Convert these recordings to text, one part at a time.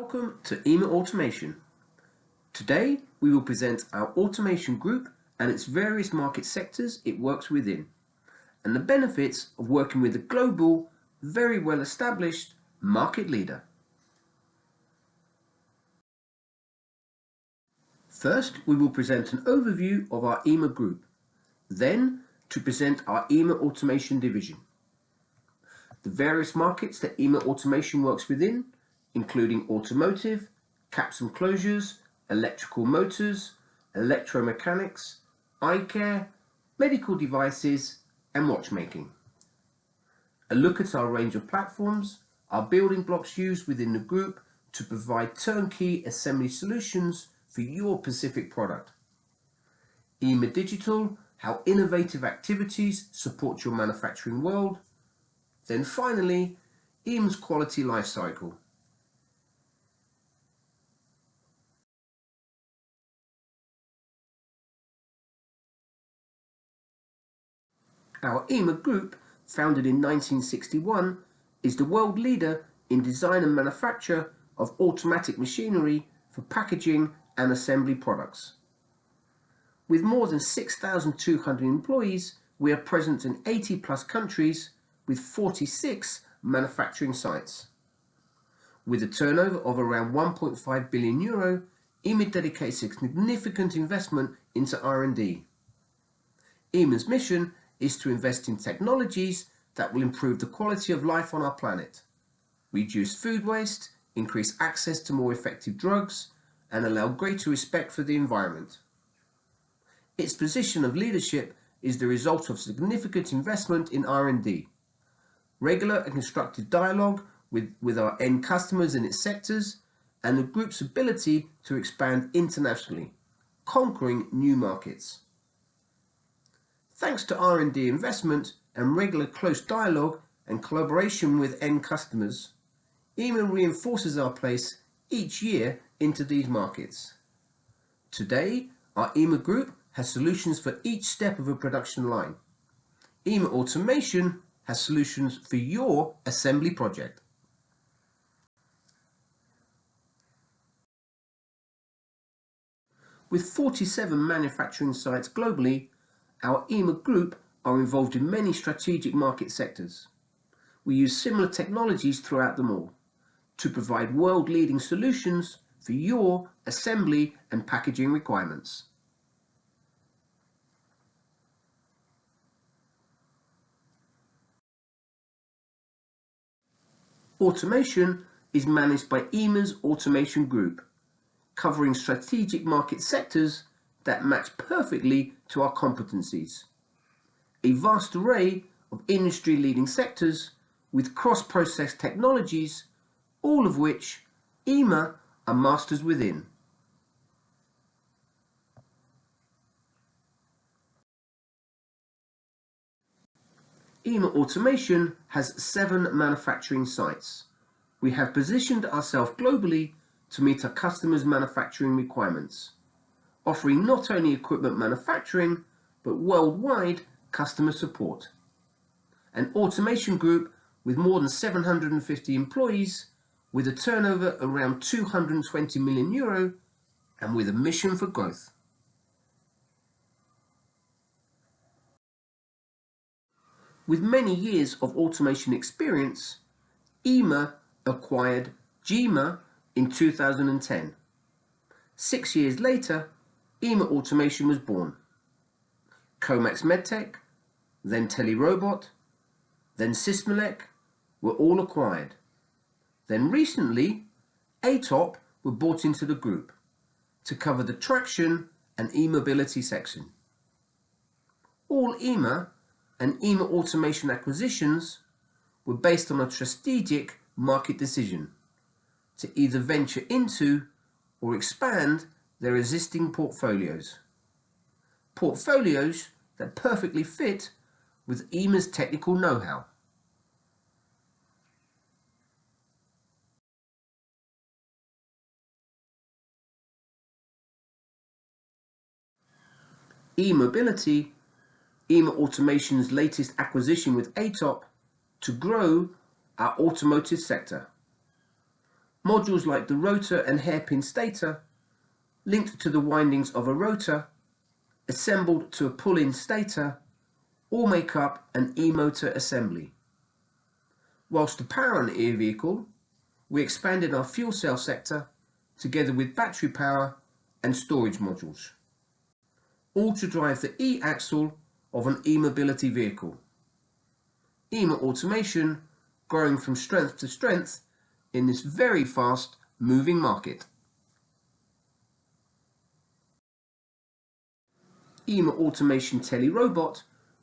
Welcome to IMA Automation. Today we will present our automation group and its various market sectors it works within, and the benefits of working with a global, very well established market leader. First, we will present an overview of our IMA group, then to present our IMA Automation division. The various markets that IMA Automation works within, including automotive, caps and closures, electrical motors, electromechanics, eye care, medical devices, and watchmaking. A look at our range of platforms, our building blocks used within the group to provide turnkey assembly solutions for your specific product. IMA Digital, how innovative activities support your manufacturing world. Then finally, IMA's quality life cycle. Our IMA Group, founded in 1961, is the world leader in design and manufacture of automatic machinery for packaging and assembly products. With more than 6,200 employees, we are present in 80 plus countries with 46 manufacturing sites. With a turnover of around 1.5 billion euro, IMA dedicates a significant investment into R&D. IMA's mission is to invest in technologies that will improve the quality of life on our planet, reduce food waste, increase access to more effective drugs, and allow greater respect for the environment. Its position of leadership is the result of significant investment in R&D, regular and constructive dialogue with our end customers in its sectors, and the group's ability to expand internationally, conquering new markets. Thanks to R&D investment and regular close dialogue and collaboration with end customers, IMA reinforces our place each year into these markets. Today, our IMA Group has solutions for each step of a production line. IMA Automation has solutions for your assembly project. With 47 manufacturing sites globally, our IMA Group are involved in many strategic market sectors. We use similar technologies throughout them all to provide world-leading solutions for your assembly and packaging requirements. Automation is managed by IMA's Automation Group, covering strategic market sectors that match perfectly to our competencies. A vast array of industry-leading sectors with cross-process technologies, all of which IMA are masters within. IMA Automation has 7 manufacturing sites. We have positioned ourselves globally to meet our customers' manufacturing requirements, offering not only equipment manufacturing, but worldwide customer support. An automation group with more than 750 employees, with a turnover around 220 million euro, and with a mission for growth. With many years of automation experience, IMA acquired GMA in 2010. 6 years later, IMA Automation was born. Comax Medtech, then Telerobot, then Sysmelec were all acquired. Then recently, ATOP were brought into the group to cover the traction and e-mobility section. All IMA and IMA Automation acquisitions were based on a strategic market decision to either venture into or expand their existing portfolios. Portfolios that perfectly fit with IMA's technical know-how. E-mobility, IMA Automation's latest acquisition with ATOP to grow our automotive sector. Modules like the rotor and hairpin stator, linked to the windings of a rotor, assembled to a pull-in stator, all make up an e-motor assembly. Whilst to power an e-vehicle, we expanded our fuel cell sector together with battery power and storage modules, all to drive the e-axle of an e-mobility vehicle. IMA Automation growing from strength to strength in this very fast moving market. IMA Automation Tele-Robot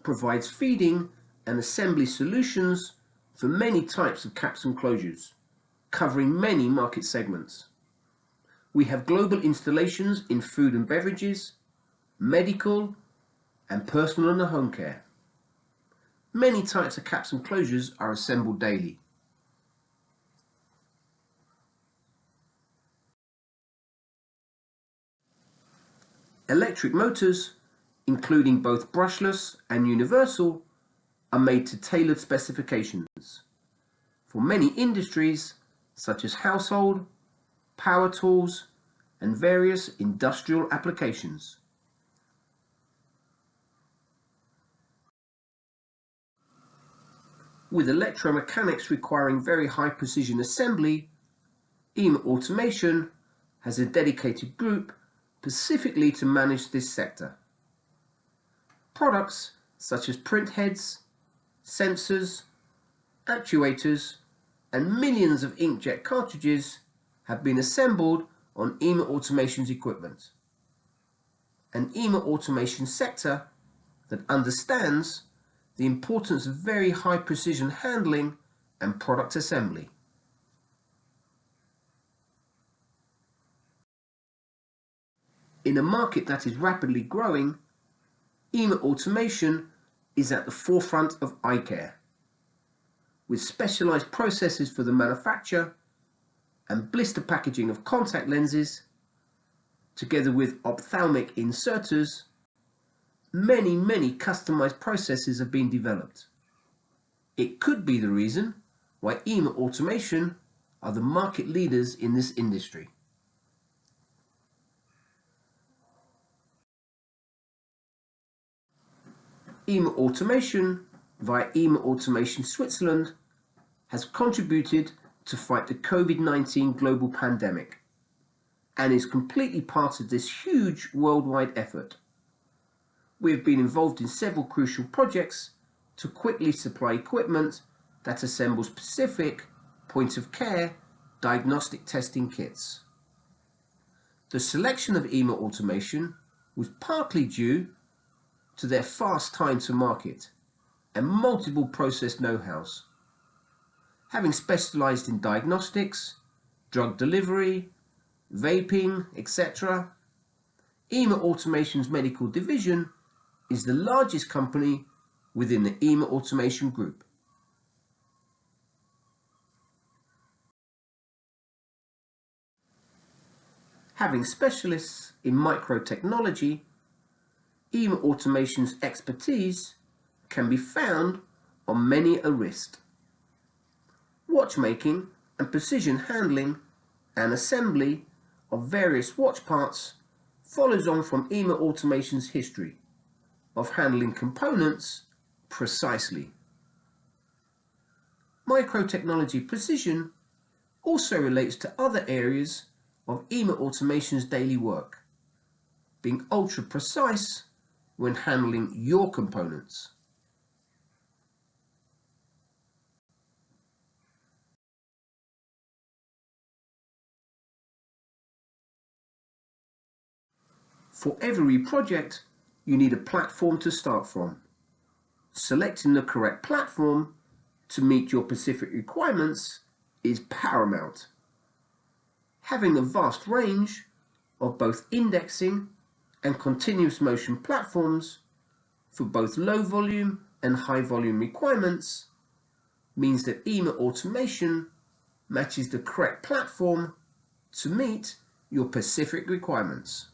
provides feeding and assembly solutions for many types of caps and closures, covering many market segments. We have global installations in food and beverages, medical, and personal and home care. Many types of caps and closures are assembled daily. Electric motors, including both brushless and universal, are made to tailored specifications for many industries such as household, power tools, and various industrial applications. With electromechanics requiring very high precision assembly, IMA Automation has a dedicated group specifically to manage this sector. Products such as print heads, sensors, actuators, and millions of inkjet cartridges have been assembled on IMA Automation's equipment. An IMA Automation sector that understands the importance of very high precision handling and product assembly. In a market that is rapidly growing, IMA Automation is at the forefront of eye care, with specialized processes for the manufacture and blister packaging of contact lenses, together with ophthalmic inserters. Many customized processes have been developed. It could be the reason why IMA Automation are the market leaders in this industry. IMA Automation, via IMA Automation Switzerland, has contributed to fight the COVID-19 global pandemic and is completely part of this huge worldwide effort. We have been involved in several crucial projects to quickly supply equipment that assembles specific point-of-care diagnostic testing kits. The selection of IMA Automation was partly due to their fast time to market and multiple process know-hows. Having specialized in diagnostics, drug delivery, vaping, etc., IMA Automation's medical division is the largest company within the IMA Automation Group. Having specialists in microtechnology, IMA Automation's expertise can be found on many a wrist. Watchmaking and precision handling and assembly of various watch parts follows on from IMA Automation's history of handling components precisely. Microtechnology precision also relates to other areas of IMA Automation's daily work, being ultra precise when handling your components. For every project, you need a platform to start from. Selecting the correct platform to meet your specific requirements is paramount. Having a vast range of both indexing and continuous motion platforms for both low volume and high volume requirements means that IMA Automation matches the correct platform to meet your specific requirements.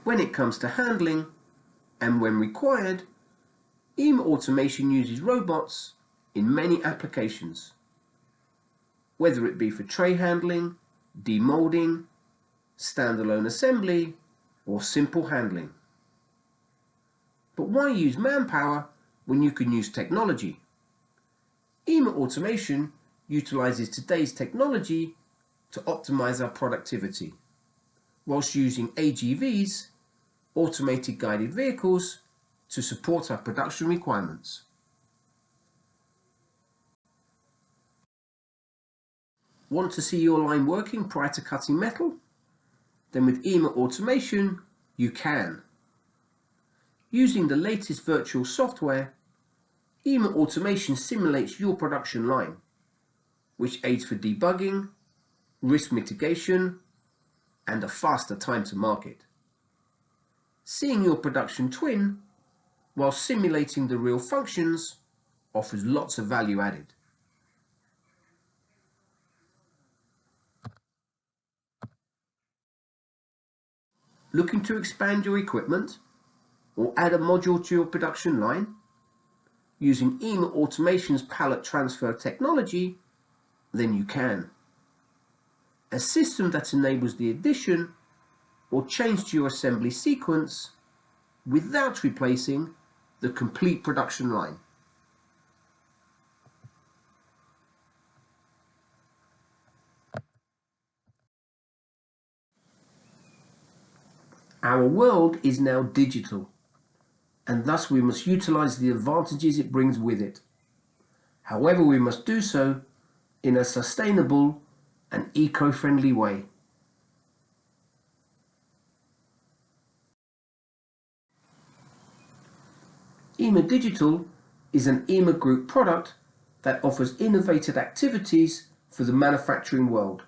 When it comes to handling, and when required, IMA Automation uses robots in many applications, whether it be for tray handling, demolding, standalone assembly, or simple handling. But why use manpower when you can use technology? IMA Automation utilizes today's technology to optimize our productivity, whilst using AGVs, automated guided vehicles, to support our production requirements. Want to see your line working prior to cutting metal? Then with IMA Automation, you can. Using the latest virtual software, IMA Automation simulates your production line, which aids for debugging, risk mitigation, and a faster time to market. Seeing your production twin while simulating the real functions offers lots of value added. Looking to expand your equipment or add a module to your production line? Using IMA Automation's pallet transfer technology, then you can. A system that enables the addition or change to your assembly sequence without replacing the complete production line. Our world is now digital, and thus we must utilize the advantages it brings with it. However, we must do so in a sustainable and eco-friendly way. IMA Digital is an IMA Group product that offers innovative activities for the manufacturing world.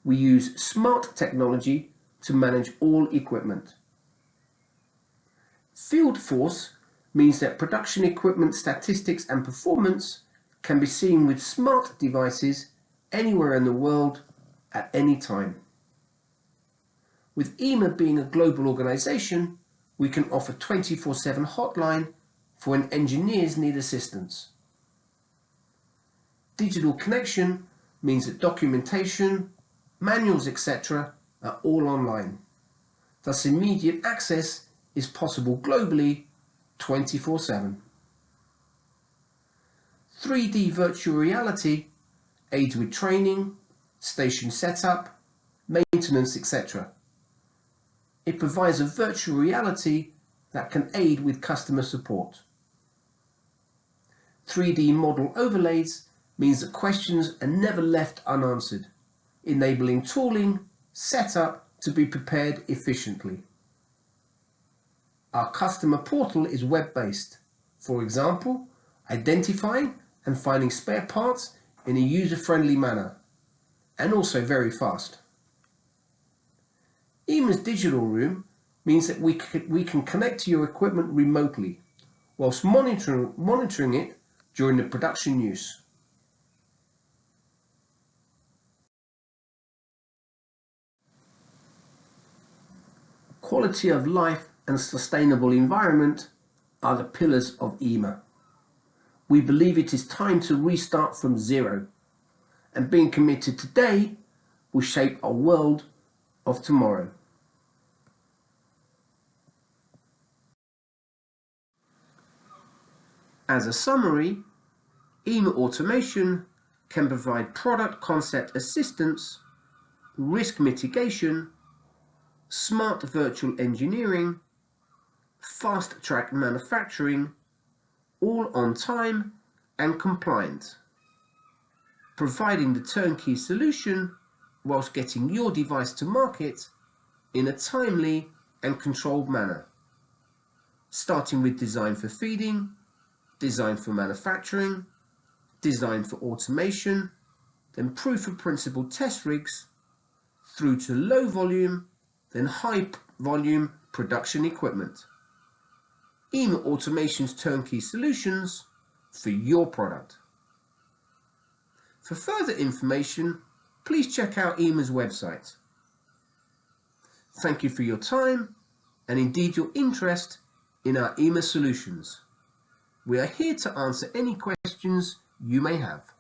We use smart technology to manage all equipment. Field Force means that production equipment statistics and performance can be seen with smart devices anywhere in the world at any time. With IMA being a global organization, we can offer 24/7 hotline for when engineers need assistance. Digital connection means that documentation, manuals, etc. are all online. Thus immediate access is possible globally 24/7. 3D virtual reality aids with training, station setup, maintenance, etc. It provides a virtual reality that can aid with customer support. 3D model overlays means that questions are never left unanswered, enabling tooling, setup to be prepared efficiently. Our customer portal is web-based, for example, identifying and finding spare parts in a user-friendly manner, and also very fast. IMA's digital room means that we can connect to your equipment remotely, whilst monitoring it during the production use. Quality of life and sustainable environment are the pillars of IMA. We believe it is time to restart from zero, and being committed today will shape our world of tomorrow. As a summary, IMA Automation can provide product concept assistance, risk mitigation, smart virtual engineering, fast-track manufacturing, all on time and compliant, providing the turnkey solution whilst getting your device to market in a timely and controlled manner, starting with design for feeding, design for manufacturing, design for automation, then proof of principle test rigs, through to low volume, then high volume production equipment. IMA Automation's turnkey solutions for your product. For further information, please check out IMA's website. Thank you for your time and indeed your interest in our IMA solutions. We are here to answer any questions questions you may have.